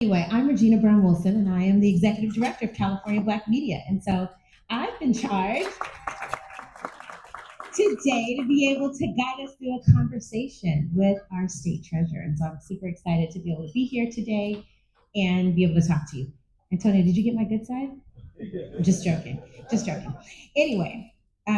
Anyway, I'm Regina Brown-Wilson, and I am the Executive Director of California Black Media. And so I've been charged today to be able to guide us through a conversation with our state treasurer. And so I'm super excited to be able to be here today and be able to talk to you. Antonio, did you get my good side? Just joking, just joking. Anyway, we're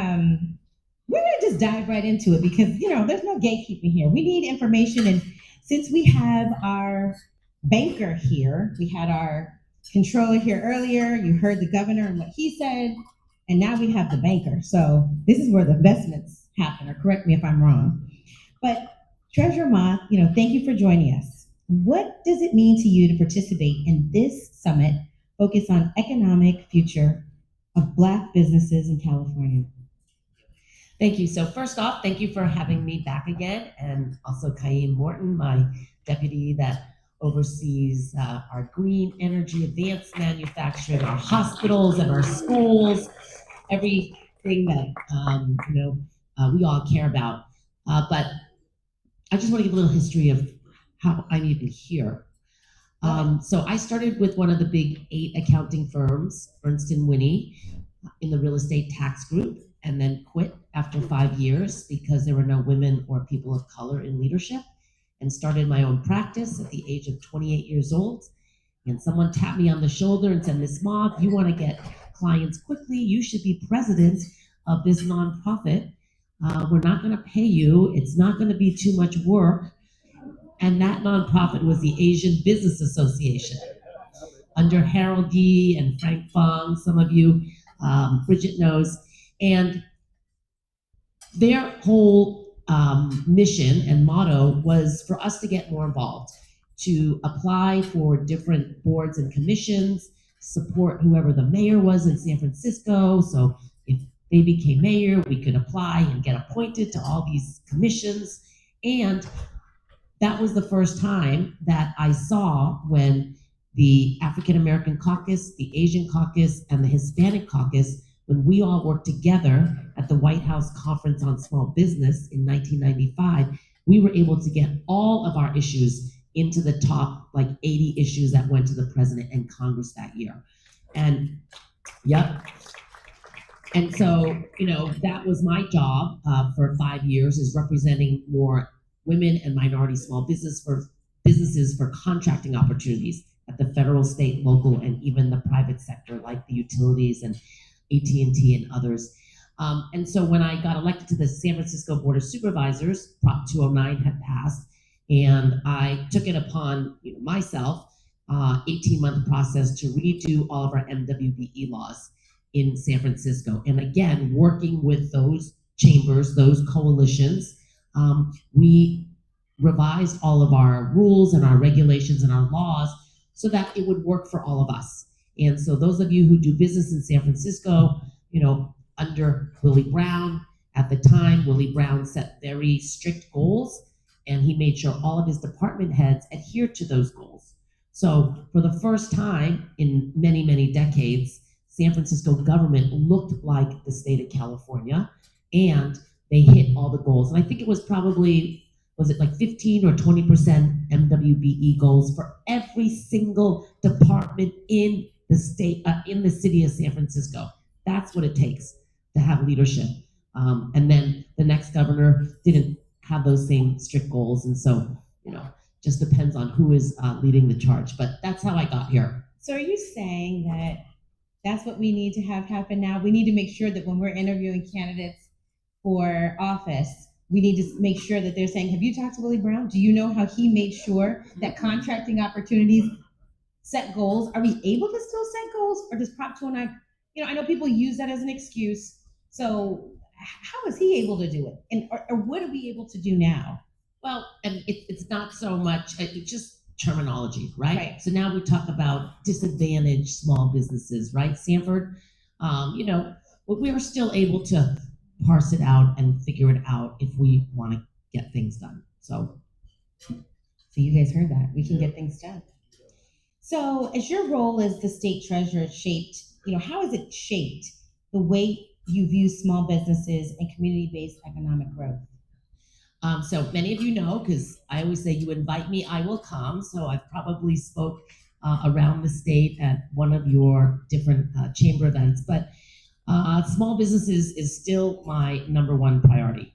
gonna just dive right into it because there's no gatekeeping here. We need information, and since we have our banker here, we had our controller here earlier. You heard the governor and what he said, and now we have the banker. So this is where the investments happen. Or correct me if I'm wrong. But Treasurer Ma, thank you for joining us. What does it mean to you to participate in this summit focused on economic future of Black businesses in California? Thank you. So first off, thank you for having me back again, and also Kaim Morton, my deputy that oversees our green energy, advanced manufacturing, our hospitals and our schools, everything that we all care about. But I just want to give a little history of how I'm even here. So I started with one of the big 8 accounting firms, Ernst & Whinney, in the real estate tax group, and then quit after 5 years because there were no women or people of color in leadership, and started my own practice at the age of 28 years old. And someone tapped me on the shoulder and said, "Ms. Ma, if you want to get clients quickly, you should be president of this nonprofit. We're not going to pay you. It's not going to be too much work." And that nonprofit was the Asian Business Association under Harold Yee and Frank Fong. Some of you, Bridget knows. And their whole mission and motto was for us to get more involved, to apply for different boards and commissions, support whoever the mayor was in San Francisco. So if they became mayor, we could apply and get appointed to all these commissions. And that was the first time that I saw when the African American caucus, the Asian caucus, and the Hispanic caucus, when we all worked together at the White House Conference on Small Business in 1995, we were able to get all of our issues into the top 80 issues that went to the president and Congress that year. And And so, that was my job for 5 years, is representing more women and minority small businesses for contracting opportunities at the federal, state, local, and even the private sector, like the utilities and AT&T and others. And so when I got elected to the San Francisco Board of Supervisors, Prop 209 had passed, and I took it upon myself, 18-month process to redo all of our MWBE laws in San Francisco. And again, working with those chambers, those coalitions, we revised all of our rules and our regulations and our laws so that it would work for all of us. And so those of you who do business in San Francisco, under Willie Brown, at the time, Willie Brown set very strict goals, and he made sure all of his department heads adhered to those goals. So for the first time in many, many decades, San Francisco government looked like the state of California, and they hit all the goals. And I think it was probably, 15 or 20% MWBE goals for every single department in the state, in the city of San Francisco. That's what it takes to have leadership. And then the next governor didn't have those same strict goals. And so, just depends on who is leading the charge. But that's how I got here. So are you saying that that's what we need to have happen now? We need to make sure that when we're interviewing candidates for office, we need to make sure that they're saying, have you talked to Willie Brown? Do you know how he made sure that contracting opportunities set goals? Are we able to still set goals, or does Prop 209, I know people use that as an excuse. So how is he able to do it? And or what are we able to do now? Well, and it's not so much, it's just terminology, right? So now we talk about disadvantaged small businesses, right, Sanford? We are still able to parse it out and figure it out if we want to get things done. So you guys heard that. We can get things done. So as your role as the state treasurer shaped, how has it shaped the way you view small businesses and community-based economic growth? So many of you know, because I always say, you invite me, I will come. So I've probably spoke around the state at one of your different chamber events. But small businesses is still my #1 priority.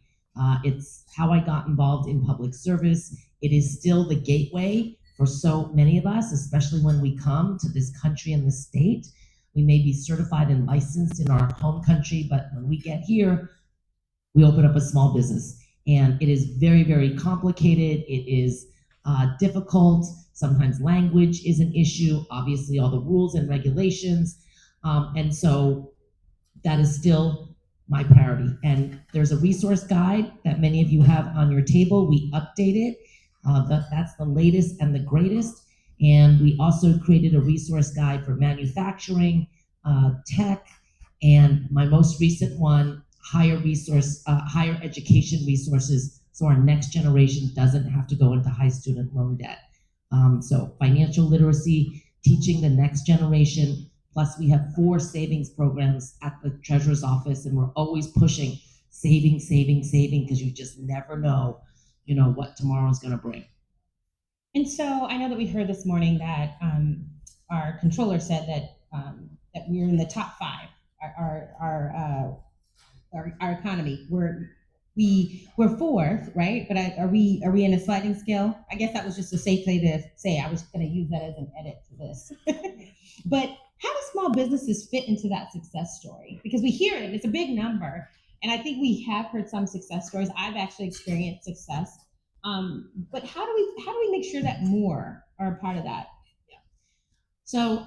It's how I got involved in public service. It is still the gateway for so many of us, especially when we come to this country and this state. We may be certified and licensed in our home country, but when we get here, we open up a small business. And it is very, very complicated. It is difficult. Sometimes language is an issue, obviously all the rules and regulations. And so that is still my priority. And there's a resource guide that many of you have on your table. We update it. That's the latest and the greatest. And we also created a resource guide for manufacturing, tech, and my most recent one, higher education resources, so our next generation doesn't have to go into high student loan debt. So financial literacy, teaching the next generation, plus we have 4 savings programs at the Treasurer's office, and we're always pushing saving, because you just never know, what tomorrow's gonna bring. And so I know that we heard this morning that our controller said that that we're in the top 5. Our economy. We're 4th, right? But are we in a sliding scale? I guess that was just a safe way to say. I was going to use that as an edit to this. But how do small businesses fit into that success story? Because we hear it; it's a big number, and I think we have heard some success stories. I've actually experienced success. But how do we make sure that more are a part of that? Yeah. So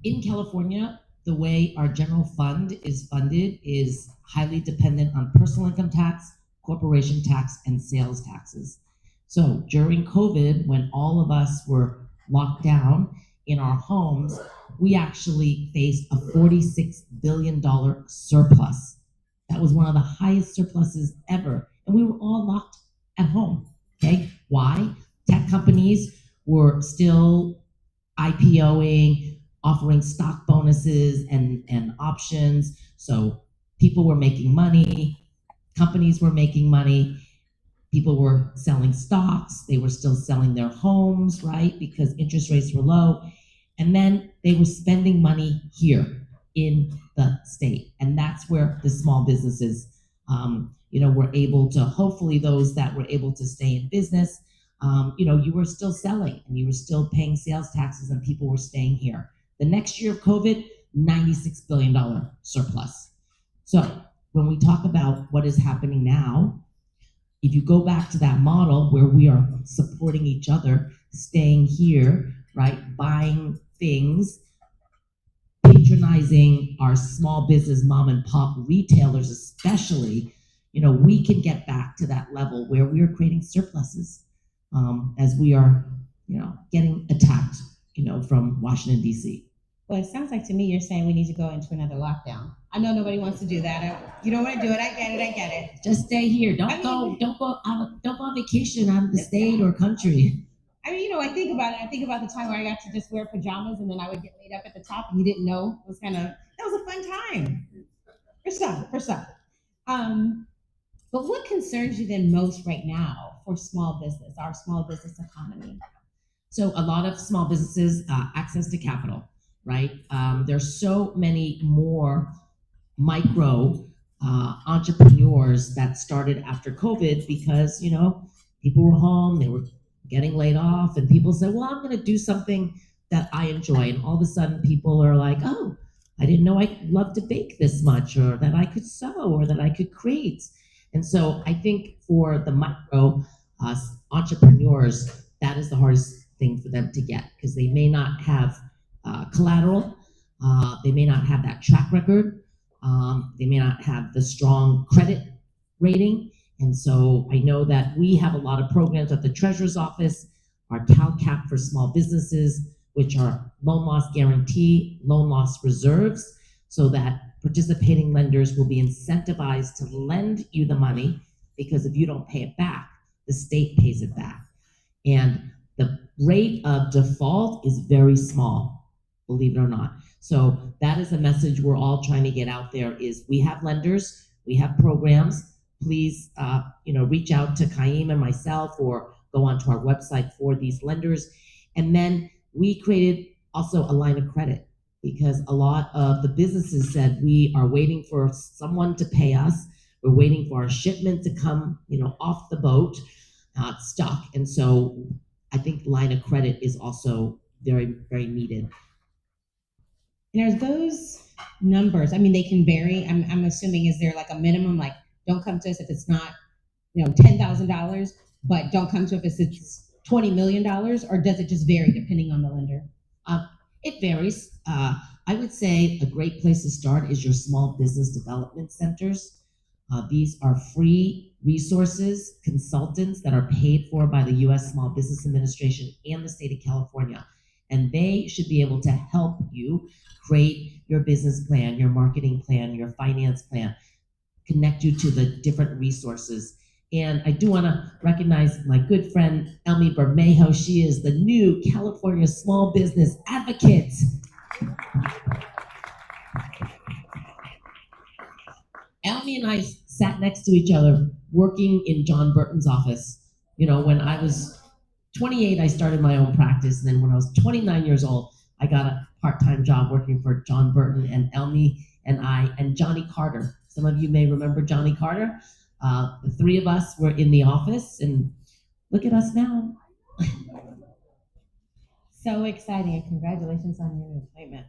in California, the way our general fund is funded is highly dependent on personal income tax, corporation tax, and sales taxes. So during COVID, when all of us were locked down in our homes, we actually faced a $46 billion surplus. That was one of the highest surpluses ever. And we were all locked at home. Okay, why? Tech companies were still IPOing, offering stock bonuses and options. So people were making money, companies were making money, people were selling stocks, they were still selling their homes, right? Because interest rates were low. And then they were spending money here in the state. And that's where the small businesses, were able to, hopefully those that were able to stay in business, you were still selling and you were still paying sales taxes and people were staying here. The next year of COVID, $96 billion surplus. So when we talk about what is happening now, if you go back to that model where we are supporting each other, staying here, right, buying things, patronizing our small business mom and pop retailers especially, we can get back to that level where we are creating surpluses as we are, getting attacked, from Washington, D.C. Well, it sounds like to me you're saying we need to go into another lockdown. I know nobody wants to do that. You don't want to do it. I get it. Just stay here. Don't go on vacation out of the state or country. I mean, I think about it. I think about the time where I got to just wear pajamas and then I would get laid up at the top and you didn't know. It was that was a fun time. For some. But what concerns you then most right now for small business, our small business economy? So a lot of small businesses, access to capital, right? There's so many more micro entrepreneurs that started after COVID because, people were home, they were getting laid off, and people said, well, I'm going to do something that I enjoy. And all of a sudden people are like, oh, I didn't know I loved to bake this much, or that I could sew, or that I could create. And so I think for the micro entrepreneurs, that is the hardest thing for them to get because they may not have collateral, they may not have that track record, they may not have the strong credit rating. And so I know that we have a lot of programs at the Treasurer's Office, our CAACC for small businesses, which are loan loss guarantee, loan loss reserves, so that participating lenders will be incentivized to lend you the money because if you don't pay it back, the state pays it back. And the rate of default is very small, believe it or not. So that is a message we're all trying to get out there is we have lenders, we have programs. Please, reach out to Kaim and myself or go onto our website for these lenders. And then we created also a line of credit because a lot of the businesses said we are waiting for someone to pay us. We're waiting for our shipment to come, off the boat, stuck. And so I think line of credit is also very, very needed. And are those numbers, I mean, they can vary. I'm assuming, is there like a minimum, like don't come to us if it's not, $10,000, but don't come to us if it's $20 million, or does it just vary depending on the lender? It varies. I would say a great place to start is your small business development centers. These are free resources, consultants that are paid for by the U.S. Small Business Administration and the state of California. And they should be able to help you create your business plan, your marketing plan, your finance plan, connect you to the different resources. And I do want to recognize my good friend, Elmi Bermejo. She is the new California Small Business Advocate. Elmi and I sat next to each other working in John Burton's office. When I was 28, I started my own practice. And then when I was 29 years old, I got a part-time job working for John Burton, and Elmi and I and Johnny Carter. Some of you may remember Johnny Carter. The three of us were in the office, and look at us now. So exciting, and congratulations on your appointment.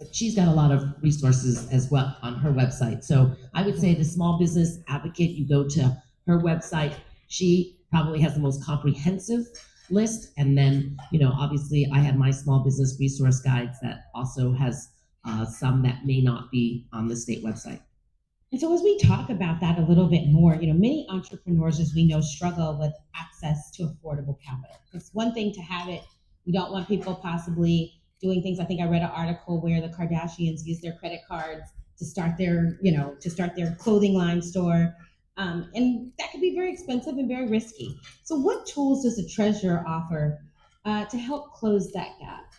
But she's got a lot of resources as well on her website. So I would say the Small Business Advocate, you go to her website. She probably has the most comprehensive list. And then, obviously I have my small business resource guides that also has some that may not be on the state website. And so as we talk about that a little bit more, many entrepreneurs, as we know, struggle with access to affordable capital. It's one thing to have it. We don't want people possibly doing things. I think I read an article where the Kardashians use their credit cards to start their clothing line store. And that could be very expensive and very risky. So what tools does the treasurer offer to help close that gap?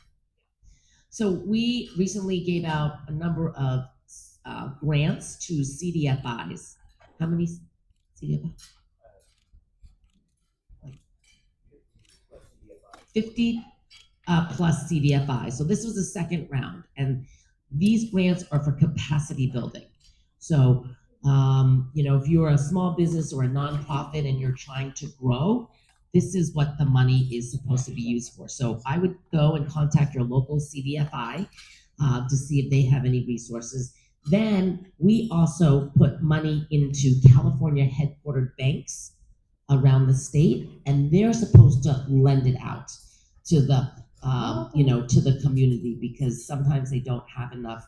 So we recently gave out a number of grants to CDFIs. How many CDFIs? 50 plus CDFIs. So this was the second round, and these grants are for capacity building. So if you're a small business or a nonprofit and you're trying to grow, this is what the money is supposed to be used for. So I would go and contact your local CDFI to see if they have any resources. Then we also put money into California headquartered banks around the state, and they're supposed to lend it out to the to the community, because sometimes they don't have enough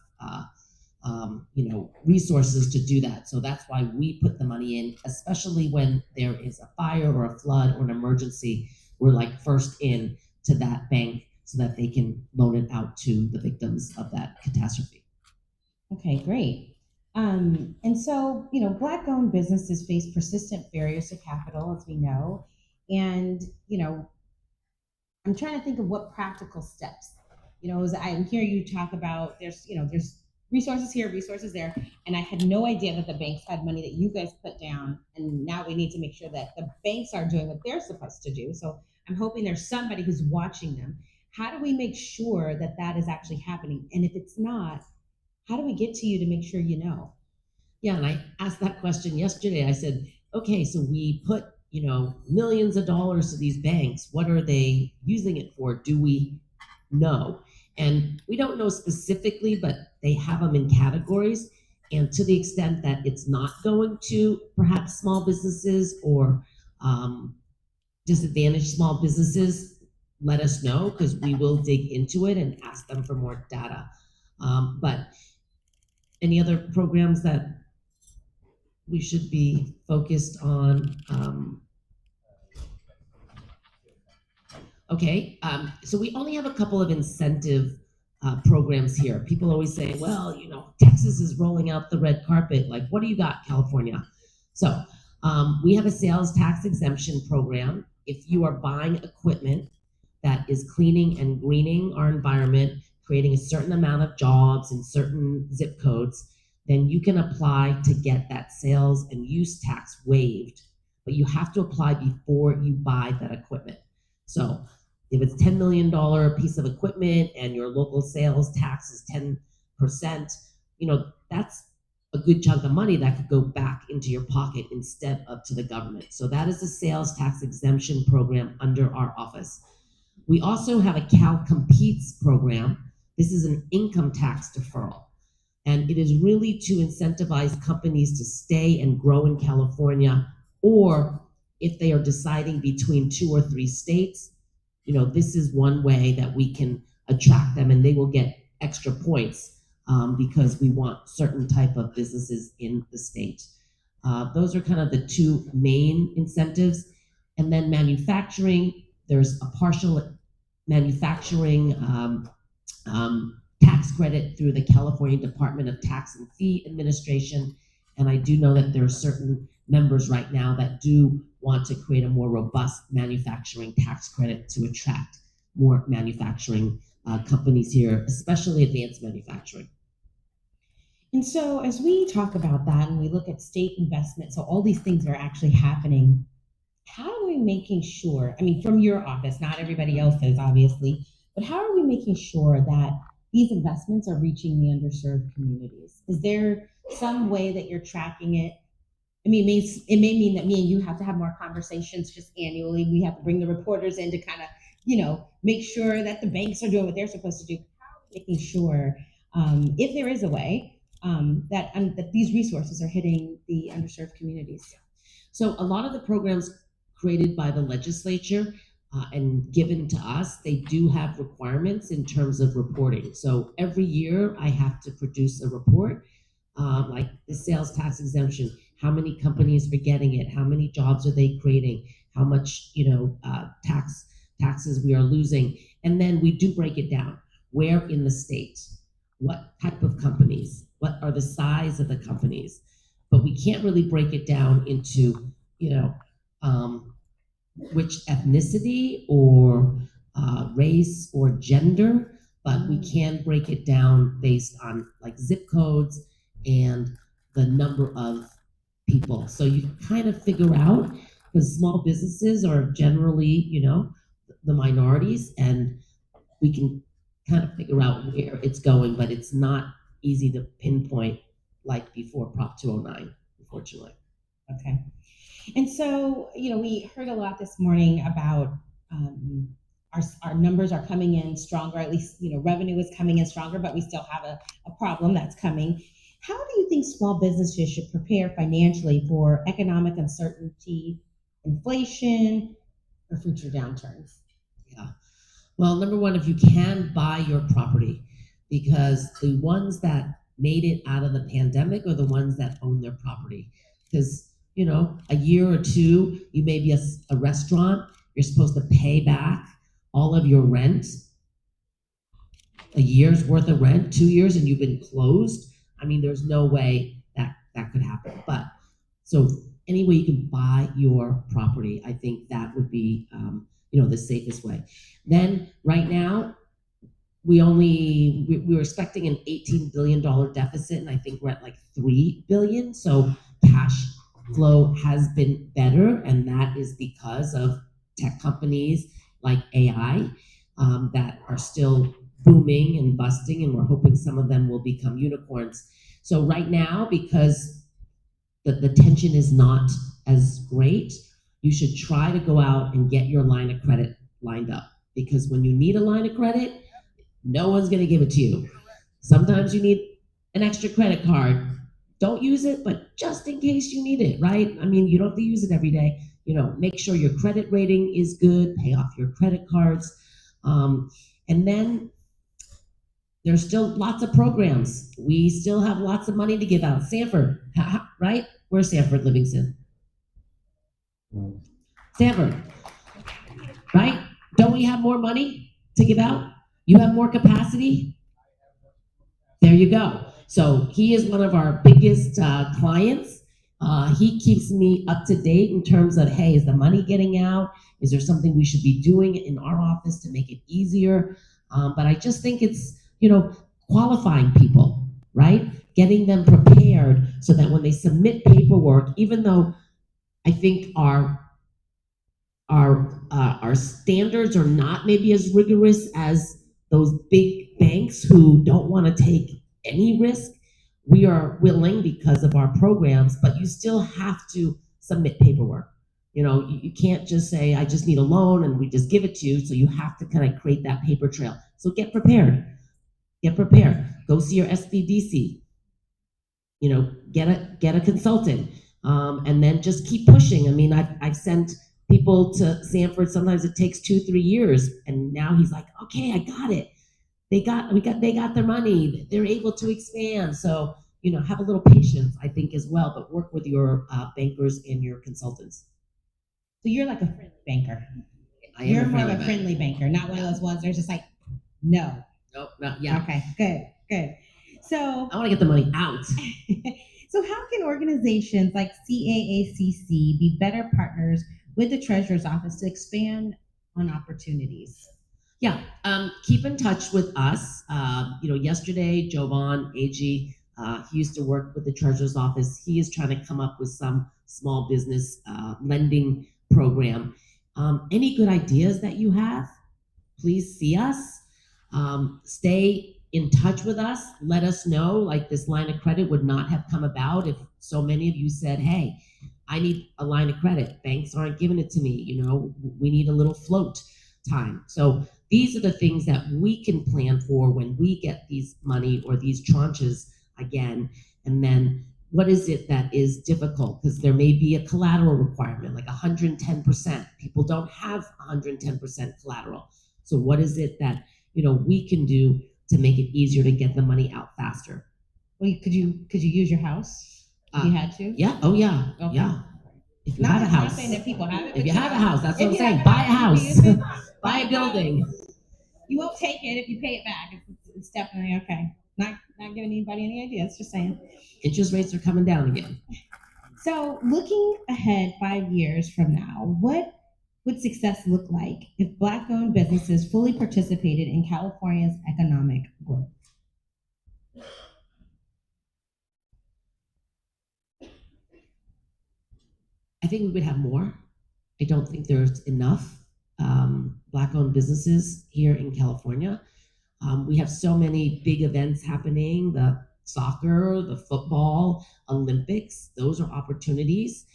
resources to do that. So that's why we put the money in, especially when there is a fire or a flood or an emergency. We're like first in to that bank so that they can loan it out to the victims of that catastrophe. Okay, great. And so, Black-owned businesses face persistent barriers to capital, as we know. And, I'm trying to think of what practical steps, as I hear you talk about, there's resources here, resources there. And I had no idea that the banks had money that you guys put down. And now we need to make sure that the banks are doing what they're supposed to do. So I'm hoping there's somebody who's watching them. How do we make sure that that is actually happening? And if it's not, how do we get to you to make sure you know? Yeah, and I asked that question yesterday. I said, okay, so we put, millions of dollars to these banks. What are they using it for? Do we know? And we don't know specifically, but they have them in categories. And to the extent that it's not going to perhaps small businesses or disadvantaged small businesses, let us know, because we will dig into it and ask them for more data. But any other programs that we should be focused on? So we only have a couple of incentive programs here. People always say, well, Texas is rolling out the red carpet. Like, what do you got, California? So we have a sales tax exemption program. If you are buying equipment that is cleaning and greening our environment, creating a certain amount of jobs in certain zip codes, then you can apply to get that sales and use tax waived. But you have to apply before you buy that equipment. So if it's $10 million piece of equipment and your local sales tax is 10%, that's a good chunk of money that could go back into your pocket instead of to the government. So that is the sales tax exemption program under our office. We also have a Cal Competes program. This is an income tax deferral. And it is really to incentivize companies to stay and grow in California, or if they are deciding between 2 or 3 states, this is one way that we can attract them, and they will get extra points because we want certain type of businesses in the state. Those are kind of the 2 main incentives. And then manufacturing, there's a partial manufacturing tax credit through the California Department of Tax and Fee Administration. And I do know that there are certain members right now that do want to create a more robust manufacturing tax credit to attract more manufacturing companies here, especially advanced manufacturing. And so as we talk about that and we look at state investment, so all these things are actually happening, how are we making sure, from your office, not everybody else is obviously, but how are we making sure that these investments are reaching the underserved communities? Is there some way that you're tracking it? It may mean that me and you have to have more conversations just annually. We have to bring the reporters in to kind of, make sure that the banks are doing what they're supposed to do. How are we making sure, if there is a way, that these resources are hitting the underserved communities? So a lot of the programs created by the legislature and given to us, they do have requirements in terms of reporting. So every year I have to produce a report, like the sales tax exemption, how many companies are getting it, how many jobs are they creating, how much taxes we are losing. And then we do break it down. Where in the state, what type of companies, what are the size of the companies, but we can't really break it down into, which ethnicity or race or gender, but we can break it down based on like zip codes and the number of people. So you kind of figure out, because small businesses are generally, the minorities, and we can kind of figure out where it's going, but it's not easy to pinpoint like before Prop 209, unfortunately. Okay. And so, we heard a lot this morning about our numbers are coming in stronger, at least, revenue is coming in stronger, but we still have a problem that's coming. How do you think small businesses should prepare financially for economic uncertainty, inflation, or future downturns? Yeah. Well, number one, if you can buy your property, because the ones that made it out of the pandemic are the ones that own their property. Because, a year or two, you may be a restaurant, you're supposed to pay back all of your rent, a year's worth of rent, 2 years, and you've been closed. There's no way that could happen. But so any way you can buy your property, I think that would be, the safest way. Then right now, we were expecting an $18 billion deficit, and I think we're at like $3 billion. So cash flow has been better, and that is because of tech companies like AI that are still booming and busting, and we're hoping some of them will become unicorns. So right now, because the tension is not as great, you should try to go out and get your line of credit lined up, because when you need a line of credit, no one's going to give it to you. Sometimes you need an extra credit card. Don't use it, but just in case you need it, right? You don't have to use it every day. Make sure your credit rating is good, pay off your credit cards. And then there's still lots of programs. We still have lots of money to give out. Sanford, right? Where's Sanford Livingston? Sanford, right? Don't we have more money to give out? You have more capacity? There you go. So he is one of our biggest clients. He keeps me up to date in terms of, hey, is the money getting out? Is there something we should be doing in our office to make it easier? But I just think it's, qualifying people, right? Getting them prepared so that when they submit paperwork, even though I think our our standards are not maybe as rigorous as those big banks who don't want to take any risk. We are willing because of our programs, but you still have to submit paperwork. You can't just say, I just need a loan and we just give it to you. So you have to kind of create that paper trail. So get prepared. Get prepared. Go see your SBDC. Get a consultant, and then just keep pushing. I mean, I've sent people to Sanford. Sometimes it takes 2-3 years, and now he's like, okay, I got it. They got their money. They're able to expand. So have a little patience, I think, as well. But work with your bankers and your consultants. So you're like a friendly banker. You're more of a friendly banker, not one of those ones that are just like, no. Nope, not yeah. Okay, good. So I want to get the money out. So how can organizations like CAACC be better partners with the Treasurer's Office to expand on opportunities? Yeah, keep in touch with us. Yesterday, Jovan AG, he used to work with the Treasurer's Office. He is trying to come up with some small business lending program. Any good ideas that you have, please see us. Stay in touch with us. Let us know. Like, this line of credit would not have come about if so many of you said, hey, I need a line of credit. Banks aren't giving it to me. We need a little float time. So these are the things that we can plan for when we get these money or these tranches again. And then what is it that is difficult? Because there may be a collateral requirement, like 110%. People don't have 110% collateral. So what is it that we can do to make it easier to get the money out faster? Well, could you use your house if you had to? Yeah. Oh yeah. Okay. Yeah. If you have a house. Not saying that people have it. If you have a house, that's what I'm saying. Buy a house. Buy a building. You won't take it if you pay it back. It's definitely okay. Not giving anybody any ideas. Just saying. Interest rates are coming down again. So looking ahead 5 years from now, what would success look like if Black-owned businesses fully participated in California's economic growth? I think we would have more. I don't think there's enough Black-owned businesses here in California. We have so many big events happening, the soccer, the football, Olympics. Those are opportunities.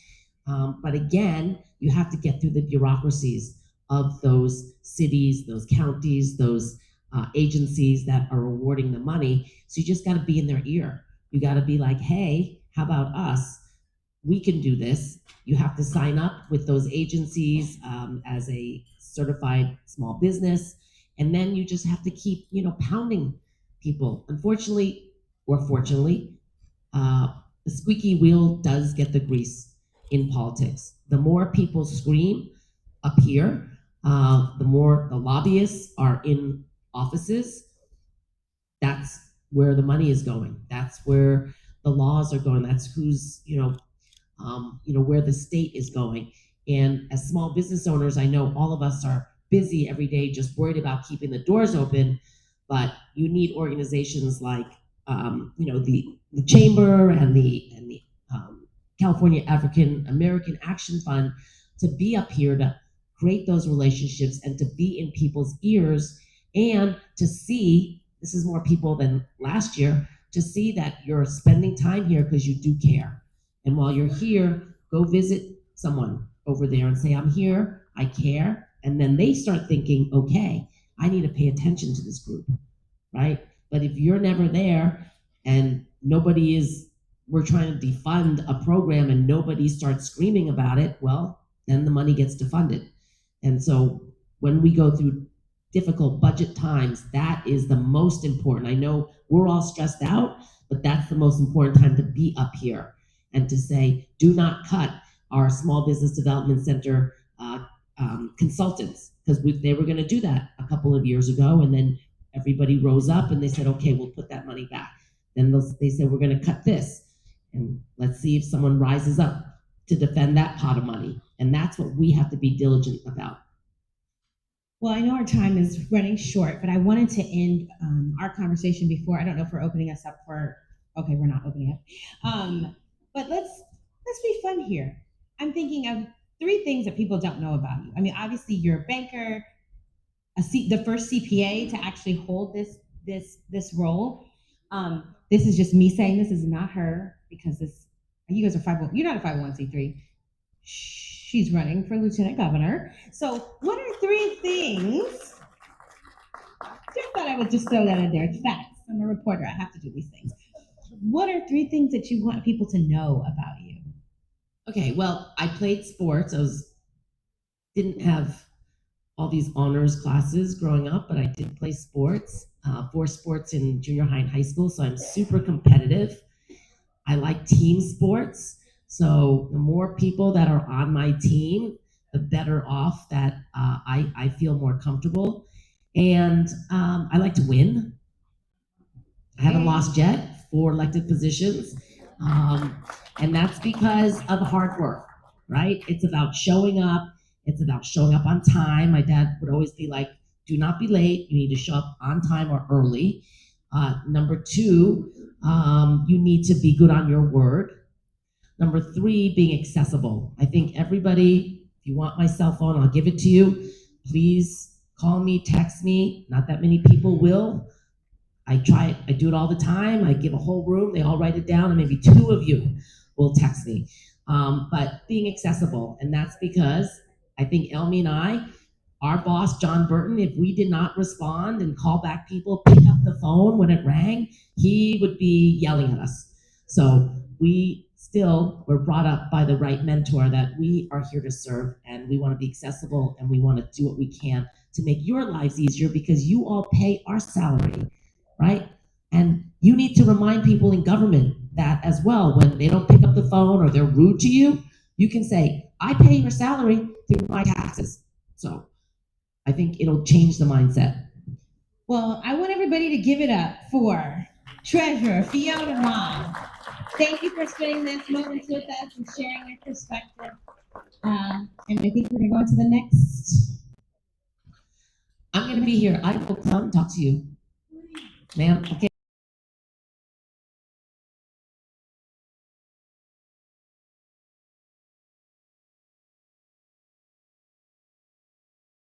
But again, you have to get through the bureaucracies of those cities, those counties, those agencies that are awarding the money. So you just got to be in their ear. You got to be like, hey, how about us? We can do this. You have to sign up with those agencies as a certified small business. And then you just have to keep, pounding people. Unfortunately, or fortunately, the squeaky wheel does get the grease in politics. The more people scream up here, the more the lobbyists are in offices. That's where the money is going. That's where the laws are going. That's who's, where the state is going. And as small business owners, I know all of us are busy every day, just worried about keeping the doors open. But you need organizations like, the Chamber and the California African American Action Fund to be up here to create those relationships and to be in people's ears and to see, this is more people than last year, to see that you're spending time here because you do care. And while you're here, go visit someone over there and say, I'm here, I care. And then they start thinking, okay, I need to pay attention to this group, right? But if you're never there and we're trying to defund a program and nobody starts screaming about it, well, then the money gets defunded. And so when we go through difficult budget times, that is the most important. I know we're all stressed out, but that's the most important time to be up here and to say, do not cut our Small Business Development Center consultants, because they were going to do that a couple of years ago, and then everybody rose up and they said, okay, we'll put that money back. Then they said, we're going to cut this. And let's see if someone rises up to defend that pot of money. And that's what we have to be diligent about. Well, I know our time is running short, but I wanted to end our conversation before. I don't know if we're opening us up for, okay, we're not opening up. But let's be fun here. I'm thinking of 3 things that people don't know about you? I mean, obviously you're a banker, the first CPA to actually hold this role. This is just me saying this is not her, because you guys are you're not a 501c3. She's running for lieutenant governor. So what are 3 things? Just thought I would just throw that in there. It's facts. I'm a reporter. I have to do these things. What are 3 things that you want people to know about you? Okay, well, I played sports. Didn't have all these honors classes growing up, but I did play sports, 4 sports in junior high and high school, so I'm super competitive. I like team sports, so the more people that are on my team, the better off that I feel more comfortable. And I like to win. I haven't lost yet, 4 elected positions. And that's because of hard work, right? It's about showing up. It's about showing up on time. My dad would always be like, do not be late. You need to show up on time or early. Number 2, you need to be good on your word. Number 3, being accessible. I think everybody, if you want my cell phone, I'll give it to you. Please call me, text me. Not that many people will. I try it, I do it all the time. I give a whole room, they all write it down, and maybe 2 of you will text me. But being accessible, and that's because I think Elmi and I, our boss, John Burton, if we did not respond and call back people, pick up the phone when it rang, he would be yelling at us. So we still were brought up by the right mentor that we are here to serve, and we want to be accessible, and we want to do what we can to make your lives easier, because you all pay our salary, right? And you need to remind people in government that as well. When they don't pick up the phone or they're rude to you, you can say, I pay your salary through my taxes. So I think it'll change the mindset. Well, I want everybody to give it up for Treasurer Fiona Ma. Thank you for spending this moment with us and sharing your perspective. And I think we're going to go on to the next. I'm going to be here. I will come talk to you. Ma'am, okay.